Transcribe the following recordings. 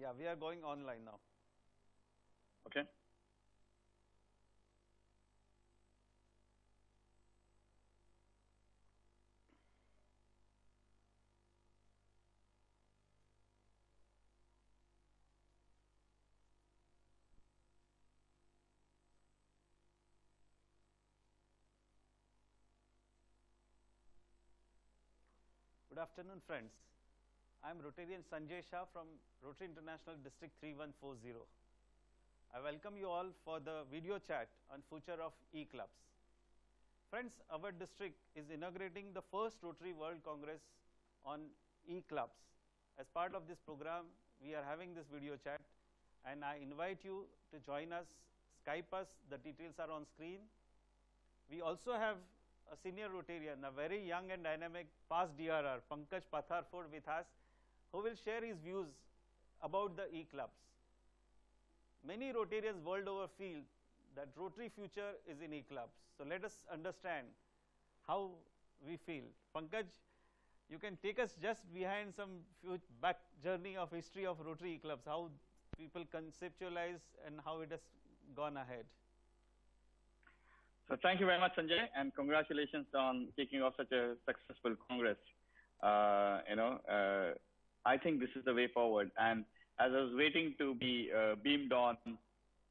Yeah, we are going online now. Okay. Good afternoon, friends. I am Rotarian Sanjay Shah from Rotary International District 3140. I welcome you all for the video chat on future of e-clubs. Friends, our district is inaugurating the first Rotary World Congress on e-clubs. As part of this program, we are having this video chat, and I invite you to join us, Skype us, the details are on screen. We also have a senior Rotarian, a very young and dynamic past DRR, Pankaj Patharford with us, who will share his views about the e-clubs. Many Rotarians world over feel that Rotary future is in e-clubs. So let us understand how we feel. Pankaj, you can take us just behind some back journey of history of Rotary e-clubs, how people conceptualize and how it has gone ahead. So thank you very much, Sanjay, and congratulations on kicking off such a successful Congress. I think this is the way forward. And as I was waiting to be beamed on,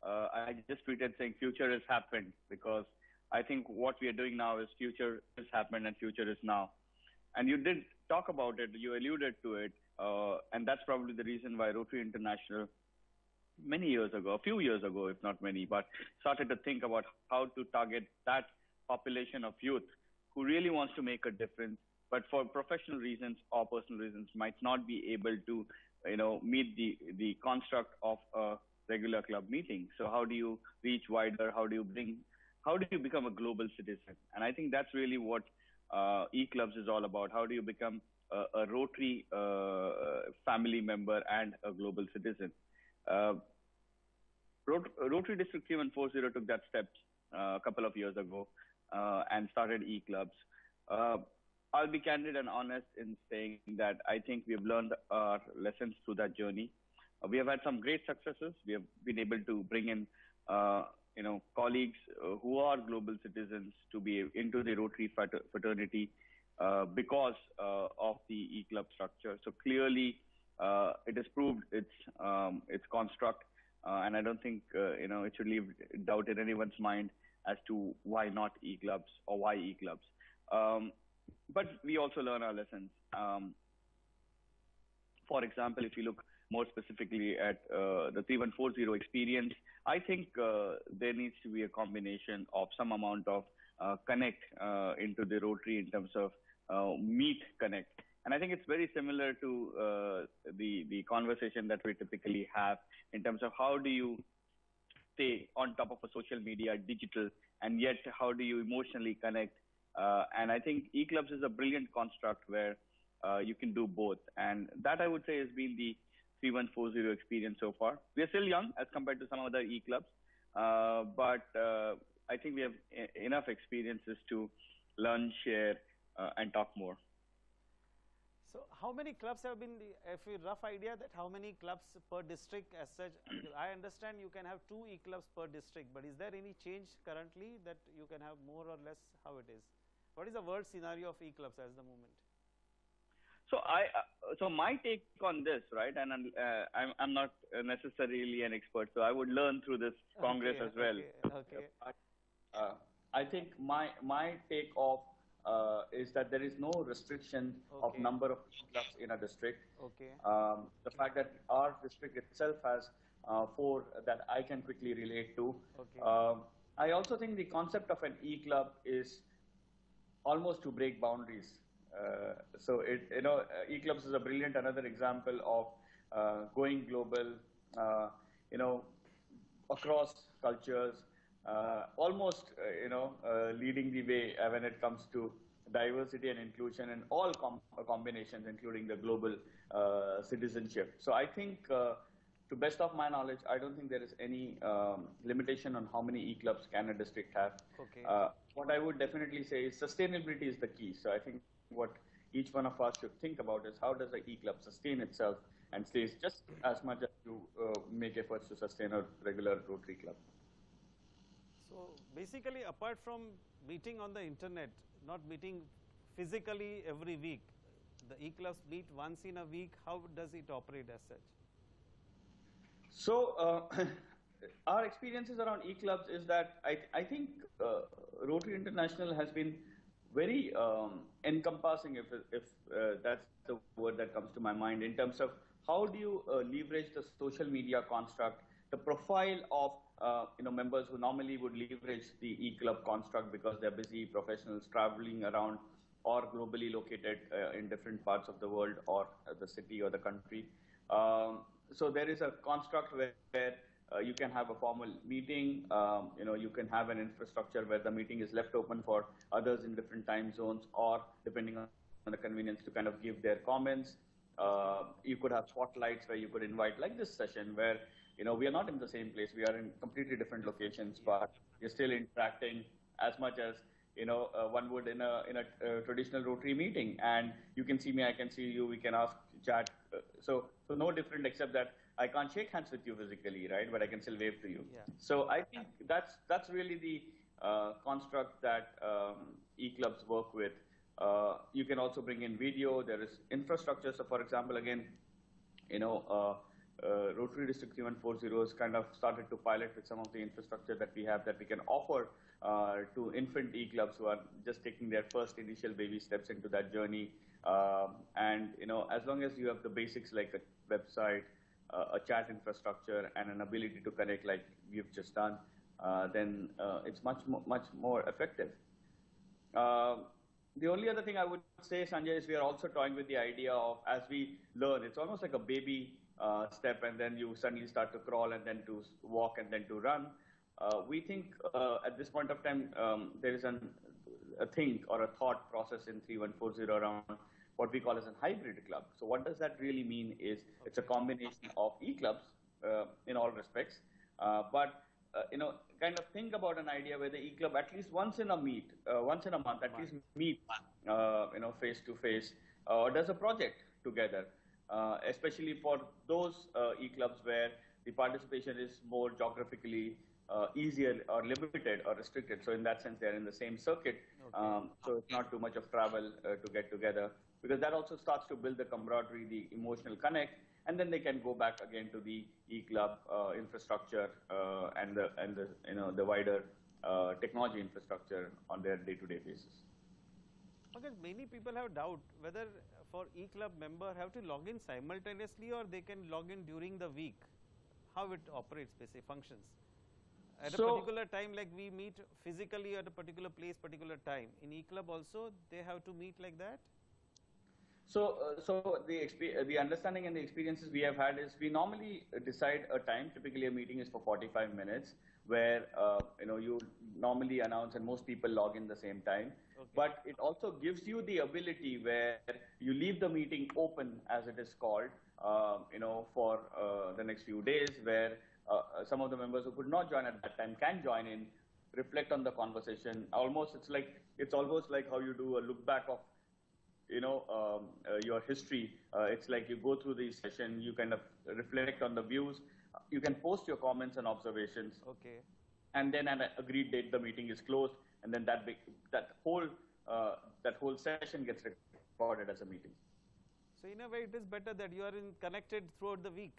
I just tweeted saying future has happened, because I think what we are doing now is future has happened and future is now. And you did talk about it, you alluded to it, and that's probably the reason why Rotary International many years ago, a few years ago, if not many, but started to think about how to target that population of youth who really wants to make a difference, but for professional reasons or personal reasons might not be able to, meet the construct of a regular club meeting. So how do you reach wider? How do you become a global citizen? And I think that's really what e-clubs is all about. How do you become a Rotary family member and a global citizen? Rotary District 3140 took that step a couple of years ago and started e-clubs. I'll be candid and honest in saying that I think we have learned our lessons through that journey. We have had some great successes. We have been able to bring in, colleagues who are global citizens to be into the Rotary fraternity because of the e-club structure. So clearly, it has proved its construct, and I don't think it should leave doubt in anyone's mind as to why not e-clubs or why e-clubs. But we also learn our lessons. For example, if you look more specifically at the 3140 experience, I think there needs to be a combination of some amount of connect into the Rotary in terms of meet connect. And I think it's very similar to the conversation that we typically have in terms of how do you stay on top of a social media, digital, and yet how do you emotionally connect? And I think e-clubs is a brilliant construct where you can do both. And that, I would say, has been the 3140 experience so far. We are still young as compared to some other e-clubs, but I think we have enough experiences to learn, share, and talk more. So how many clubs have been, if you rough idea that how many clubs per district as such? I understand you can have 2 e-clubs per district, but is there any change currently that you can have more or less? How it is? What is the world scenario of e-clubs as the moment? So my take on this, right, and I'm not necessarily an expert, so I would learn through this Congress as well. Okay. I think my take of is that there is no restriction of number of clubs in a district. Okay. The fact that our district itself has 4 that I can quickly relate to. Okay. I also think the concept of an e-club is almost to break boundaries. So e-clubs is a brilliant another example of going global, across cultures. Almost, leading the way when it comes to diversity and inclusion and all combinations, including the global citizenship. So I think, to best of my knowledge, I don't think there is any limitation on how many e-clubs can a district have. Okay. What I would definitely say is sustainability is the key. So I think what each one of us should think about is how does the e-club sustain itself and stays just as much as you make efforts to sustain a regular Rotary club. So basically, apart from meeting on the internet, not meeting physically every week, the e-clubs meet once in a week. How does it operate as such? So our experiences around e-clubs is that I think Rotary International has been very encompassing, if that's the word that comes to my mind, in terms of how do you leverage the social media construct, the profile of members who normally would leverage the e-club construct because they're busy professionals traveling around or globally located in different parts of the world or the city or the country. So there is a construct where you can have a formal meeting, you can have an infrastructure where the meeting is left open for others in different time zones, or depending on the convenience to kind of give their comments. You could have spotlights where you could invite, like this session where, we are not in the same place, we are in completely different locations, but we're still interacting as much as, one would in a traditional Rotary meeting. And you can see me, I can see you, we can ask, chat. So no different except that I can't shake hands with you physically, right? But I can still wave to you. Yeah. So I think that's really the construct that e-clubs work with. You can also bring in video. There is infrastructure. So for example, again, Rotary District 3140 has kind of started to pilot with some of the infrastructure that we have that we can offer to infant e-clubs who are just taking their first initial baby steps into that journey. And as long as you have the basics like a website, a chat infrastructure, and an ability to connect like we've just done, then it's much more effective. The only other thing I would say, Sanjay, is we are also toying with the idea of, as we learn, it's almost like a baby step, and then you suddenly start to crawl, and then to walk, and then to run. We think at this point of time, there is a think or a thought process in 3140 around what we call as a hybrid club. So what does that really mean is it's a combination of e-clubs in all respects, but kind of think about an idea where the e-club at least once in a month, at least meet, face to face, or does a project together, especially for those e-clubs where the participation is more geographically easier or limited or restricted. So in that sense, they're in the same circuit. Okay. So it's not too much of travel to get together, because that also starts to build the camaraderie, the emotional connect, and then they can go back again to the e-club infrastructure and the wider technology infrastructure on their day-to-day basis. Because many people have doubt whether for e-club member have to log in simultaneously or they can log in during the week. How it operates, basically functions. At a particular time, like we meet physically at a particular place, particular time. In e-club also, they have to meet like that? So the understanding and the experiences we have had is we normally decide a time. Typically, a meeting is for 45 minutes, where you normally announce and most people log in the same time. Okay. But it also gives you the ability where you leave the meeting open, as it is called, for the next few days, where some of the members who could not join at that time can join in, reflect on the conversation. It's almost like how you do a look back of your history. It's like you go through the session, you kind of reflect on the views, you can post your comments and observations. Okay. And then at an agreed date, the meeting is closed, and then that whole session gets recorded as a meeting. So in a way, it is better that you are connected throughout the week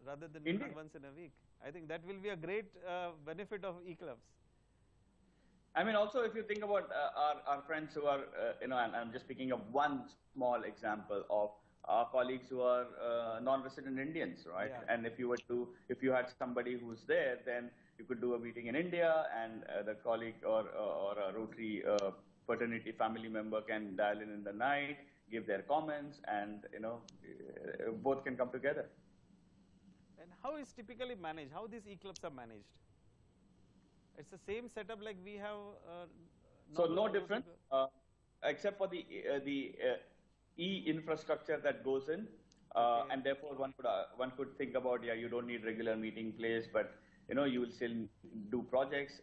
rather than meeting once in a week. I think that will be a great benefit of e-clubs. I mean, also, if you think about our friends who are, and I'm just picking up one small example of our colleagues who are non-resident Indians, right? Yeah. And if you had somebody who's there, then you could do a meeting in India, and the colleague or a Rotary fraternity family member can dial in the night, give their comments, and both can come together. And how is typically managed? How these e-clubs are managed? It's the same setup like we have. So no different, except for the e-infrastructure that goes in, okay. And therefore one could think about, you don't need regular meeting place, but you will still do projects.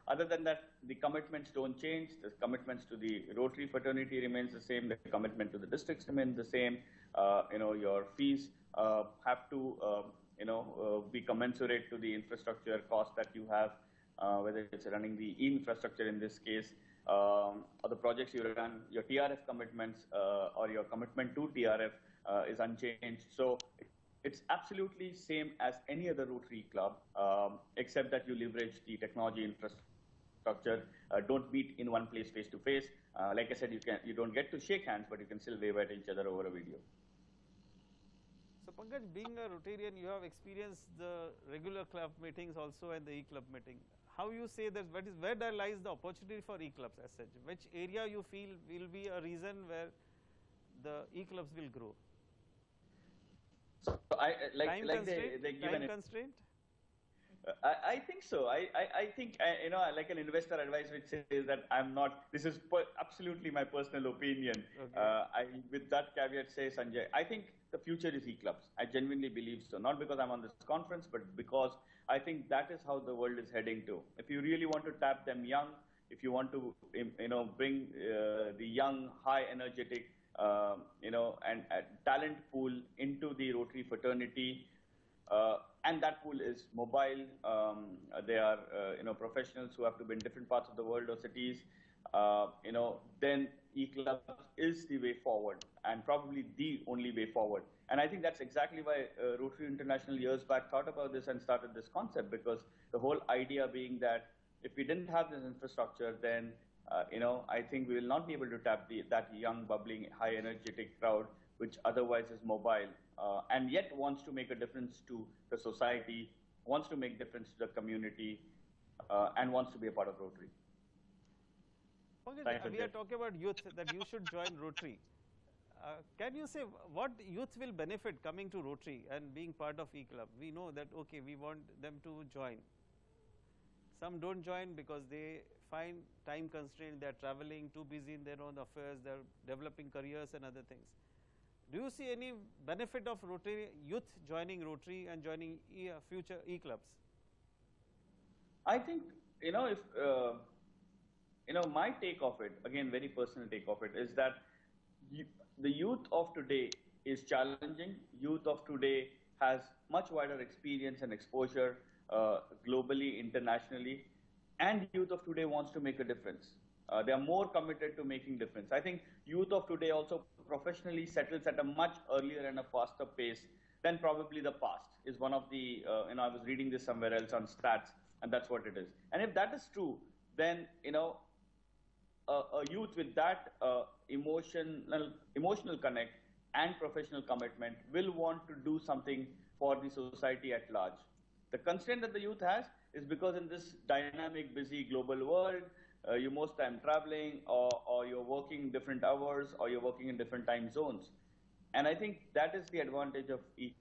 Other than that, the commitments don't change. The commitments to the Rotary fraternity remains the same. The commitment to the districts remains the same. Your fees have to, be commensurate to the infrastructure cost that you have, whether it's running the infrastructure in this case, or the projects you run, your TRF commitments or your commitment to TRF is unchanged. So it's absolutely same as any other Rotary club, except that you leverage the technology infrastructure. Don't meet in one place face to face. Like I said, you don't get to shake hands, but you can still wave at each other over a video. So Pankaj, being a Rotarian, you have experienced the regular club meetings also and the e-club meeting. How you say that, where there lies the opportunity for e-clubs as such? Which area you feel will be a reason where the e-clubs will grow? So they give time constraint? I think so. I think, like an investor advice which says that I'm not, this is absolutely my personal opinion. Okay. With that caveat say, Sanjay, I think the future is e-clubs. I genuinely believe so. Not because I'm on this conference, but because I think that is how the world is heading to. If you really want to tap them young, if you want to, bring the young, high energetic, and talent pool into the Rotary fraternity, and that pool is mobile. They are, professionals who have to be in different parts of the world or cities. Then e-club is the way forward, and probably the only way forward. And I think that's exactly why Rotary International years back thought about this and started this concept, because the whole idea being that if we didn't have this infrastructure, then I think we will not be able to tap that young, bubbling, high energetic crowd, which otherwise is mobile, and yet wants to make a difference to the society, wants to make difference to the community, and wants to be a part of Rotary. Okay, we are talking about youth, that you should join Rotary. Can you say what youth will benefit coming to Rotary and being part of e-club? We know that, okay, we want them to join. Some don't join because they find time constraint, they are traveling, too busy in their own affairs, they are developing careers and other things. Do you see any benefit of Rotary youth joining Rotary and joining future e-clubs? I think, if, my take of it, again, very personal take of it, is that the youth of today is challenging. Youth of today has much wider experience and exposure globally, internationally, and youth of today wants to make a difference. They are more committed to making difference. I think youth of today also professionally settles at a much earlier and a faster pace than probably the past, is one of the, I was reading this somewhere else on stats, and that's what it is. And if that is true, then, a youth with that emotional connect and professional commitment will want to do something for the society at large. The constraint that the youth has is because in this dynamic, busy global world, you're most time traveling, or you're working different hours, or you're working in different time zones. And I think that is the advantage of e-clubs.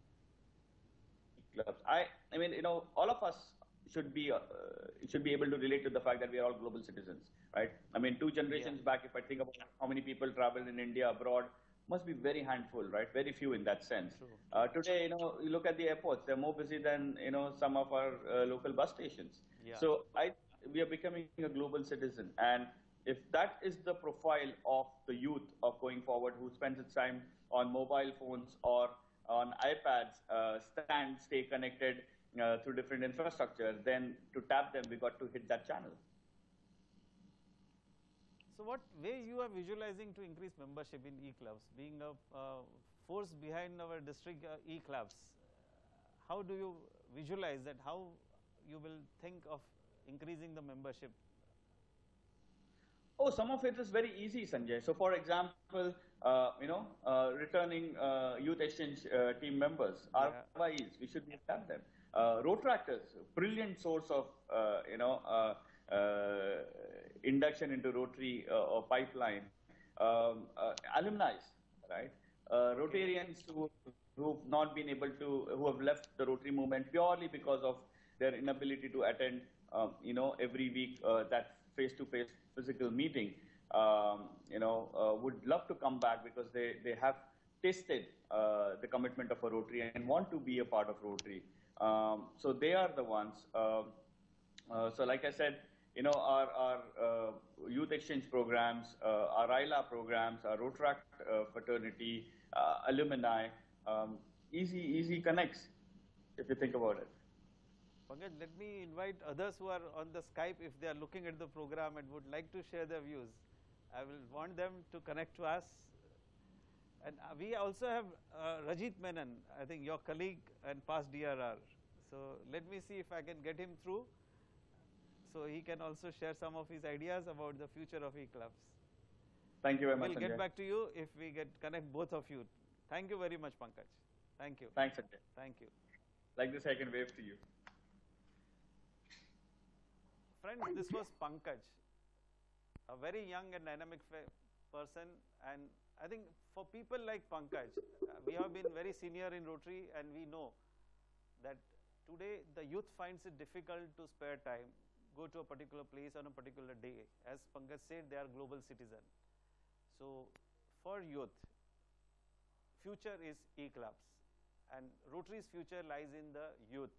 I mean, all of us should be able to relate to the fact that we are all global citizens, right? I mean, 2 generations back, if I think about how many people travel in India, abroad, must be very handful, right? Very few in that sense. Today, you look at the airports, they're more busy than, some of our local bus stations. Yeah. So we are becoming a global citizen. And if that is the profile of the youth of going forward, who spends its time on mobile phones or on iPads, stay connected through different infrastructure, then to tap them, we got to hit that channel. So what way you are visualizing to increase membership in e-clubs? Being a force behind our district e-clubs, how do you visualize that? How you will think of increasing the membership? Oh, some of it is very easy, Sanjay. So, for example, returning youth exchange team members, RYEs, we should tap them. Rotractors, brilliant source of, induction into Rotary or pipeline. Alumni, right? Rotarians who've not been able to, who have left the Rotary movement purely because of their inability to attend, every week that face-to-face physical meeting, would love to come back because they have tasted the commitment of a Rotary and want to be a part of Rotary. So they are the ones. So like I said, our youth exchange programs, our ILA programs, our Rotaract fraternity, alumni, easy connects, if you think about it. Pankaj, let me invite others who are on the Skype if they are looking at the program and would like to share their views. I will want them to connect to us. And we also have Rajit Menon, I think your colleague and past DRR. So let me see if I can get him through, so he can also share some of his ideas about the future of e-clubs. Thank you very much, We'll Sanjay. get back to you if we connect both of you. Thank you very much, Pankaj. Thank you. Thanks, Sanjay. Thank you. Like this, I can wave to you. Friends, this was Pankaj, a very young and dynamic person, and I think for people like Pankaj, we have been very senior in Rotary, and we know that today the youth finds it difficult to spare time, go to a particular place on a particular day. As Pankaj said, they are global citizens. So for youth, future is e-clubs, and Rotary's future lies in the youth.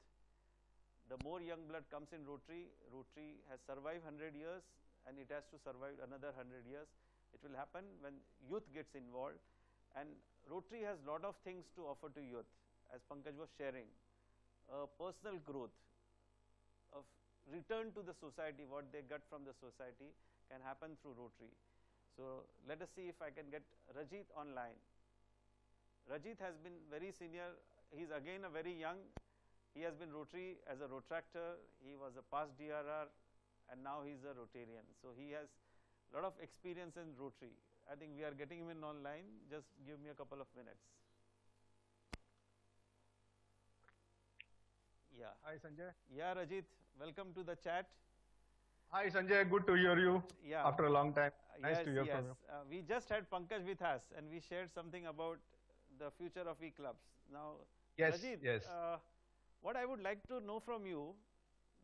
The more young blood comes in Rotary, Rotary has survived 100 years and it has to survive another 100 years. It will happen when youth gets involved, and Rotary has a lot of things to offer to youth, as Pankaj was sharing. Personal growth, of return to the society, what they got from the society can happen through Rotary. So let us see if I can get Rajit online. Rajit has been very senior, he is again a very young. He has been Rotary as a Rotractor, he was a past DRR, and now he is a Rotarian. So he has a lot of experience in Rotary. I think we are getting him in online. Just give me a couple of minutes. Yeah. Hi Sanjay. Yeah, Rajit, welcome to the chat. Hi Sanjay, good to hear you after a long time. Nice to hear from you. We just had Pankaj with us and we shared something about the future of e-clubs. Now, Rajit, what I would like to know from you,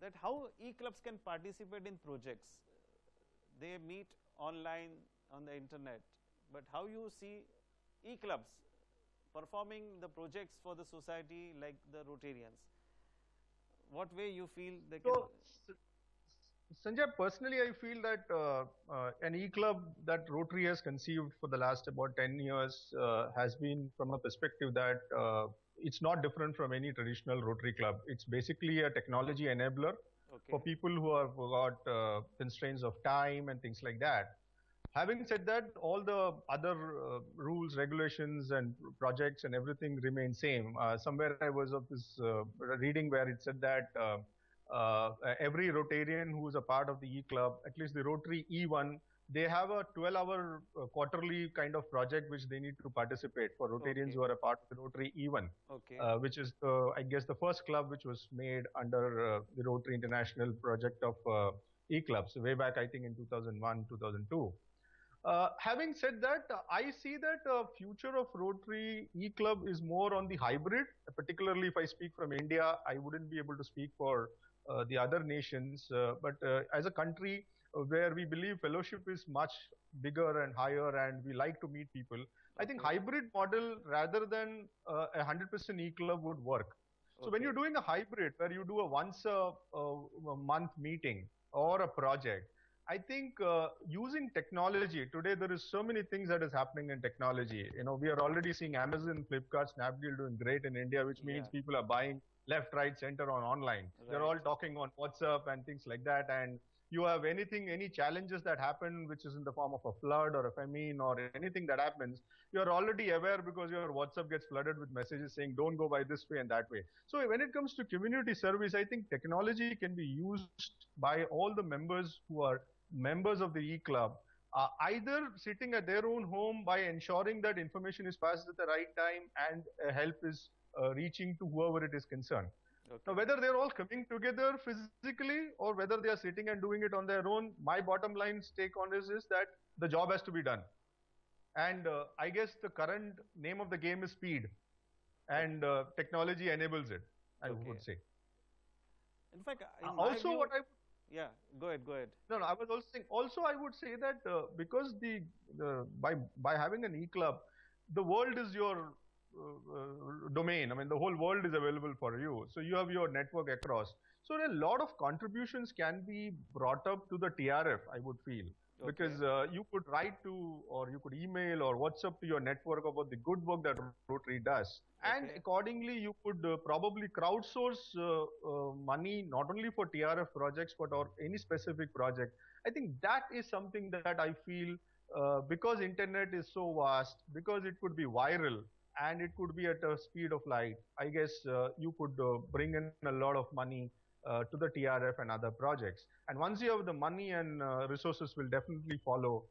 that how e-clubs can participate in projects. They meet online on the internet, but how you see e-clubs performing the projects for the society like the Rotarians? What way you feel they can? So, Sanjay, personally I feel that an e-club that Rotary has conceived for the last about 10 years has been from a perspective that it's not different from any traditional Rotary club. It's basically a technology enabler for people who have got constraints of time and things like that. Having said that, all the other rules, regulations and projects and everything remain same. Somewhere I was of this reading where it said that every Rotarian who is a part of the e-club, at least the Rotary E1, they have a 12-hour quarterly kind of project which they need to participate for Rotarians who are a part of the Rotary E1, which is, I guess, the first club which was made under the Rotary International project of e-clubs way back, I think, in 2001, 2002. Having said that, I see that future of Rotary e-club is more on the hybrid, particularly if I speak from India. I wouldn't be able to speak for the other nations, but as a country where we believe fellowship is much bigger and higher and we like to meet people, I think hybrid model rather than 100% e-club would work. So when you're doing a hybrid where you do a once a month meeting or a project, I think using technology, today there is so many things that is happening in technology. You know, we are already seeing Amazon, Flipkart, Snapdeal doing great in India, which means people are buying left, right, center on online. They're all talking on WhatsApp and things like that. And you have any challenges that happen, which is in the form of a flood or a famine or anything that happens, you're already aware because your WhatsApp gets flooded with messages saying, don't go by this way and that way. So when it comes to community service, I think technology can be used by all the members who are members of the e-club, either sitting at their own home by ensuring that information is passed at the right time and help is reaching to whoever it is concerned. Now, whether they're all coming together physically or whether they are sitting and doing it on their own, my bottom line take on this is that the job has to be done. And I guess the current name of the game is speed, and technology enables it, I would say. In fact, also what I... Yeah, go ahead. No, I was also saying, also I would say that because by having an e-club, the world is your domain. I mean, the whole world is available for you. So you have your network across. So a lot of contributions can be brought up to the TRF, I would feel. Okay. Because you could write to, or you could email or WhatsApp to your network about the good work that Rotary does. And Okay. accordingly, you could probably crowdsource money, not only for TRF projects, but or any specific project. I think that is something that I feel because internet is so vast, because it could be viral and it could be at a speed of light, I guess you could bring in a lot of money to the TRF and other projects. And once you have the money and resources will definitely follow,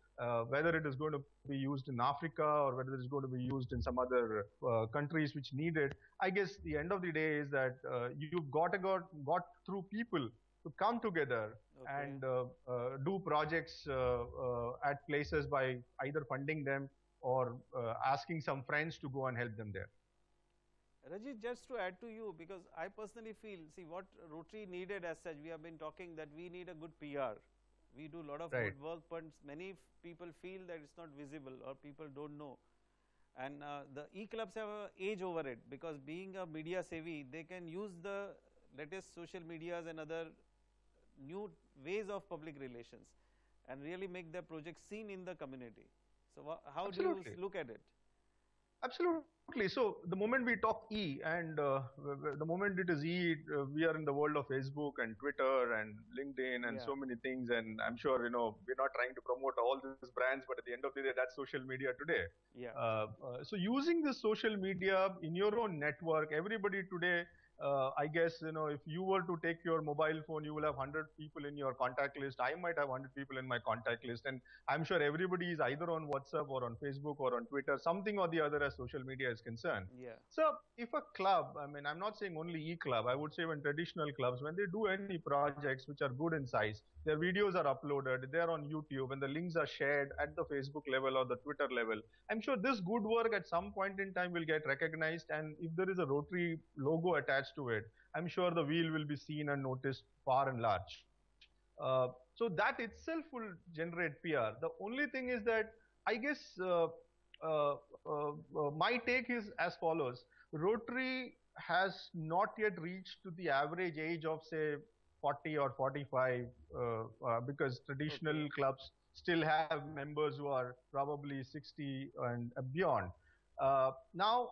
whether it is going to be used in Africa or whether it is going to be used in some other countries which need it. I guess the end of the day is that you've got through people to come together Okay. and do projects at places by either funding them or asking some friends to go and help them there. Rajit, just to add to you, because I personally feel, see what Rotary needed as such, we have been talking that we need a good PR. We do a lot of Right. good work, but many people feel that it's not visible or people don't know. And the e-clubs have an edge over it, because being a media savvy, they can use the latest social medias and other new ways of public relations and really make their projects seen in the community. So how Absolutely. do you look at it? Absolutely. So the moment we talk E, and the moment it is E, we are in the world of Facebook and Twitter and LinkedIn and Yeah. so many things. And I'm sure, we're not trying to promote all these brands, but at the end of the day, that's social media today. Yeah. So using this social media in your own network, everybody today, I guess, if you were to take your mobile phone, you will have 100 people in your contact list. I might have 100 people in my contact list. And I'm sure everybody is either on WhatsApp or on Facebook or on Twitter, something or the other as social media is concerned. Yeah. So if a club, I mean, I'm not saying only e-club, I would say when traditional clubs, when they do any projects which are good in size, their videos are uploaded, they're on YouTube, and the links are shared at the Facebook level or the Twitter level. I'm sure this good work at some point in time will get recognized, and if there is a Rotary logo attached to it, I'm sure the wheel will be seen and noticed far and large. So that itself will generate PR. The only thing is that I guess my take is as follows. Rotary has not yet reached to the average age of, say, 40 or 45, because traditional clubs still have members who are probably 60 and beyond. Now,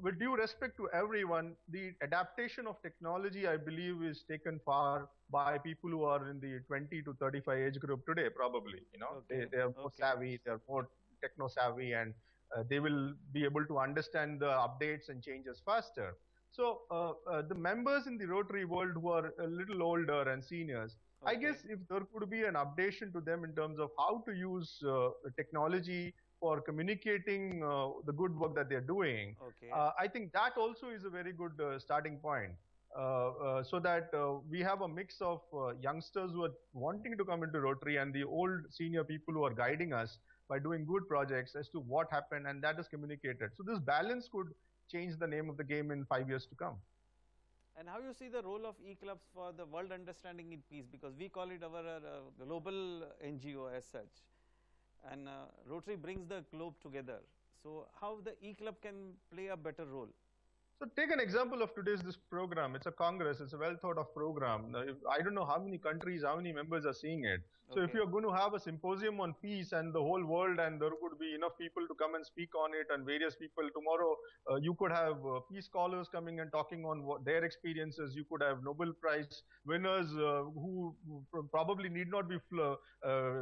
with due respect to everyone, the adaptation of technology, I believe, is taken far by people who are in the 20 to 35 age group today, probably. Okay. They are more savvy, they are more techno savvy, and they will be able to understand the updates and changes faster. So the members in the Rotary world who are a little older and seniors, I Okay. guess if there could be an updation to them in terms of how to use technology for communicating the good work that they're doing, Okay. I think that also is a very good starting point. So that we have a mix of youngsters who are wanting to come into Rotary and the old senior people who are guiding us by doing good projects as to what happened, and that is communicated. So this balance could change the name of the game in 5 years to come. And how you see the role of e-clubs for the world understanding in peace, because we call it our global NGO as such, and Rotary brings the globe together. So how the e-club can play a better role? So take an example of this program. It's a Congress. It's a well thought of program. I don't know how many countries, how many members are seeing it. So if Okay. you're going to have a symposium on peace and the whole world, and there could be enough people to come and speak on it, and various people tomorrow, you could have peace scholars coming and talking on their experiences. You could have Nobel Prize winners who probably need not be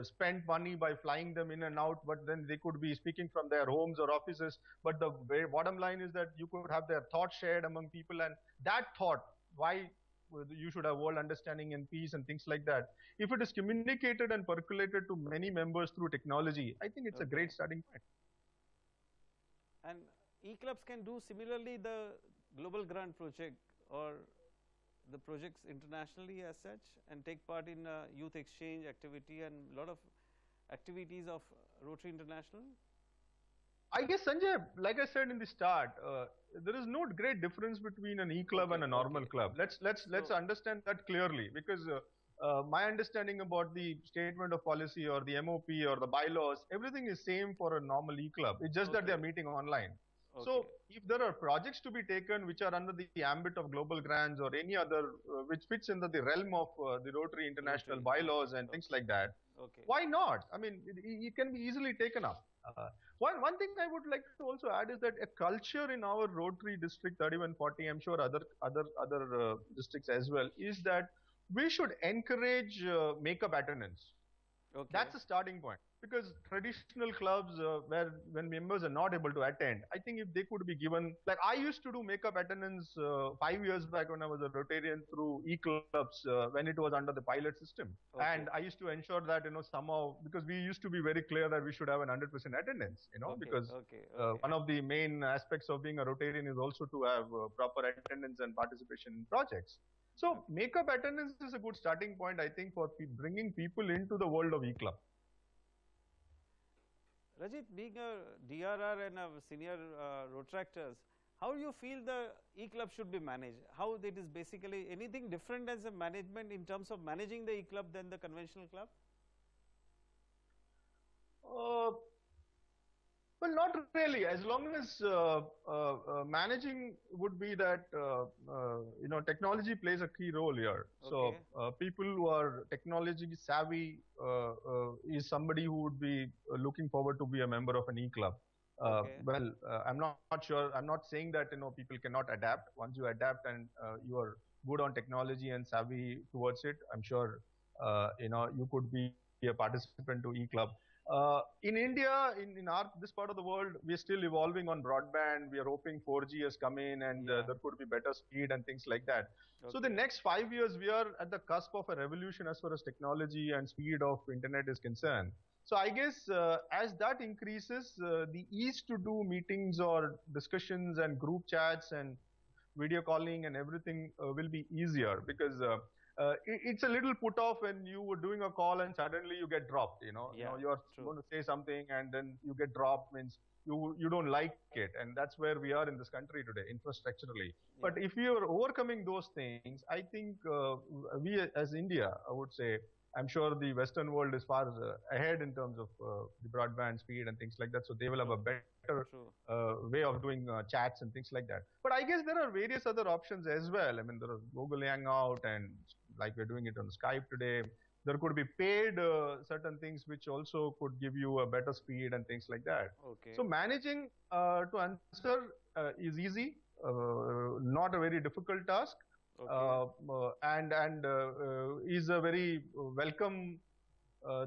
spent money by flying them in and out, but then they could be speaking from their homes or offices. But the bottom line is that you could have their thoughts shared among people, and that thought, why you should have world understanding and peace and things like that. If it is communicated and percolated to many members through technology, I think it's a Okay. great starting point. And e-clubs can do similarly the Global Grant project or the projects internationally as such, and take part in youth exchange activity and a lot of activities of Rotary International. I guess, Sanjay, like I said in the start, there is no great difference between an e-club Okay, and a normal okay. club. Let's So- understand that clearly, because my understanding about the statement of policy or the MOP or the bylaws, everything is same for a normal e-club. It's just that they are Okay. meeting online. Okay. So if there are projects to be taken which are under the ambit of global grants or any other which fits into the realm of the Rotary International Rotary, bylaws okay, and things okay. like that, Okay. why not? I mean, it can be easily taken up. One thing I would like to also add is that a culture in our Rotary District 3140, I'm sure other districts as well, is that we should encourage makeup attendance. Okay. That's a starting point, because traditional clubs where when members are not able to attend, I think if they could be given, like I used to do makeup attendance 5 years back when I was a Rotarian through e-clubs when it was under the pilot system. Okay. And I used to ensure that, somehow, because we used to be very clear that we should have an 100% attendance, Okay, because okay. one of the main aspects of being a Rotarian is also to have proper attendance and participation in projects. So makeup attendance is a good starting point, I think, for bringing people into the world of e-club. Rajit, being a DRR and a senior Rotractors, how do you feel the e-club should be managed? How it is basically anything different as a management in terms of managing the e-club than the conventional club? Well, not really. As long as managing would be that technology plays a key role here. Okay. So people who are technology savvy is somebody who would be looking forward to be a member of an e-club. Okay. Well, I'm not sure. I'm not saying that people cannot adapt. Once you adapt and you are good on technology and savvy towards it, I'm sure you could be a participant to e-club. In India, in this part of the world, we are still evolving on broadband. We are hoping 4G has come in, and there could be better speed and things like that. Okay. So the next 5 years, we are at the cusp of a revolution as far as technology and speed of internet is concerned. So I guess as that increases, the ease to do meetings or discussions and group chats and video calling and everything will be easier, because it's a little put off when you were doing a call and suddenly you get dropped. You're going to say something and then you get dropped, means you don't like it, and that's where we are in this country today, infrastructurally. Yeah. But if you are overcoming those things, I think we as India, I would say, I'm sure the Western world is far ahead in terms of the broadband speed and things like that. So they will have a better way of doing chats and things like that. But I guess there are various other options as well. I mean, there are Google Hangout, and like we're doing it on Skype today. There could be paid certain things which also could give you a better speed and things like that. Okay. So managing to answer is easy, not a very difficult task. Okay. And is a very welcome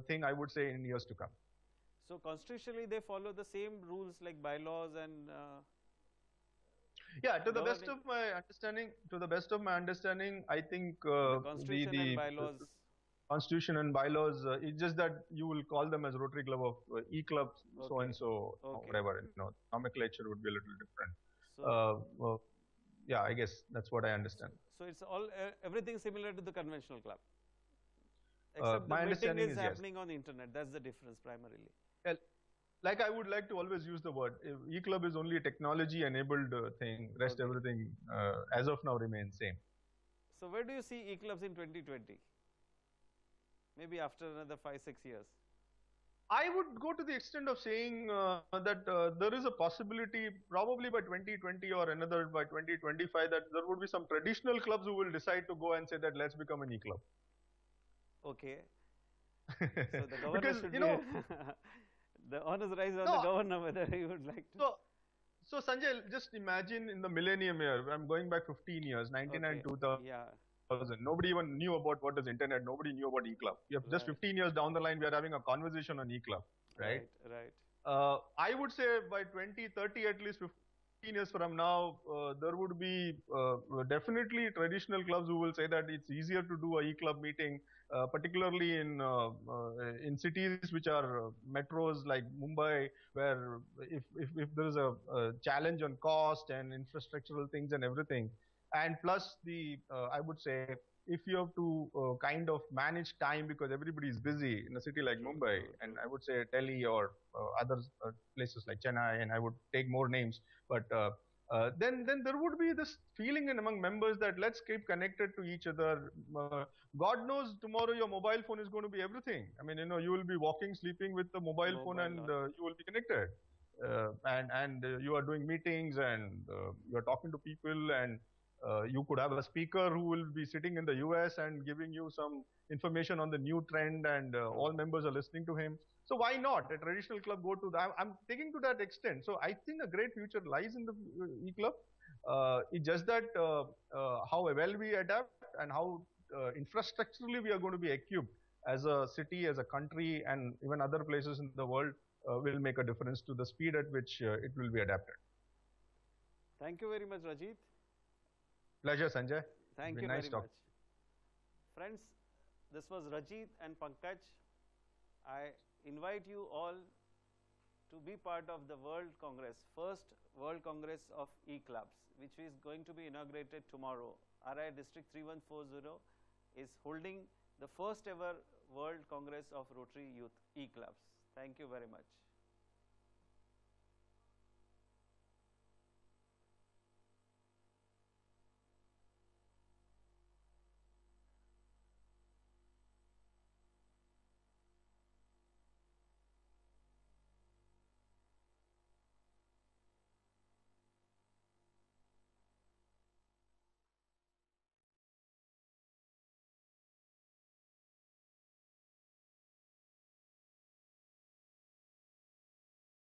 thing, I would say, in years to come. So constitutionally, they follow the same rules like bylaws and. Yeah, to the best of my understanding, I think the constitution and bylaws. Constitution and bylaws. It's just that you will call them as Rotary Club of e-club, okay. So and so, whatever. Nomenclature would be a little different. So, yeah, I guess that's what I understand. So it's all everything similar to the conventional club. Except my the meeting is yes. happening on the internet. That's the difference primarily. Well, like I would like to always use the word, e-club is only a technology-enabled thing. Rest everything as of now remains same. So where do you see e-clubs in 2020? Maybe after another 5-6 years. I would go to the extent of saying that there is a possibility, probably by 2020 or another by 2025, that there would be some traditional clubs who will decide to go and say that let's become an e-club. Okay. So the governor because, should be the onus lies on the governor whether he would like to. So Sanjay, just imagine in the millennium year, I'm going back 15 years, 99, 2000. Yeah. Nobody even knew about what is internet. Nobody knew about e-club. Just 15 years down the line, we are having a conversation on e-club, right? Right. I would say by 2030, at least 15 years from now, there would be definitely traditional clubs who will say that it's easier to do a e-club meeting, particularly in cities which are metros like Mumbai, where if there is a challenge on cost and infrastructural things and everything. And plus I would say, if you have to kind of manage time because everybody is busy in a city like Mumbai, and I would say Delhi or other places like Chennai, and I would take more names, but then there would be this feeling among members that let's keep connected to each other. God knows tomorrow your mobile phone is going to be everything. I mean, you will be walking, sleeping with the mobile phone, and you will be connected. and you are doing meetings and you are talking to people, and you could have a speaker who will be sitting in the US and giving you some information on the new trend, and all members are listening to him. So why not a traditional club go to that? I'm taking to that extent. So I think a great future lies in the e-club. It's just that how well we adapt and how infrastructurally we are going to be equipped as a city, as a country, and even other places in the world will make a difference to the speed at which it will be adapted. Thank you very much, Rajit. Pleasure, Sanjay. Thank you very much. Friends, this was Rajit and Pankaj. I invite you all to be part of the World Congress, first World Congress of E-Clubs, which is going to be inaugurated tomorrow. RI District 3140 is holding the first ever World Congress of Rotary Youth E-Clubs. Thank you very much.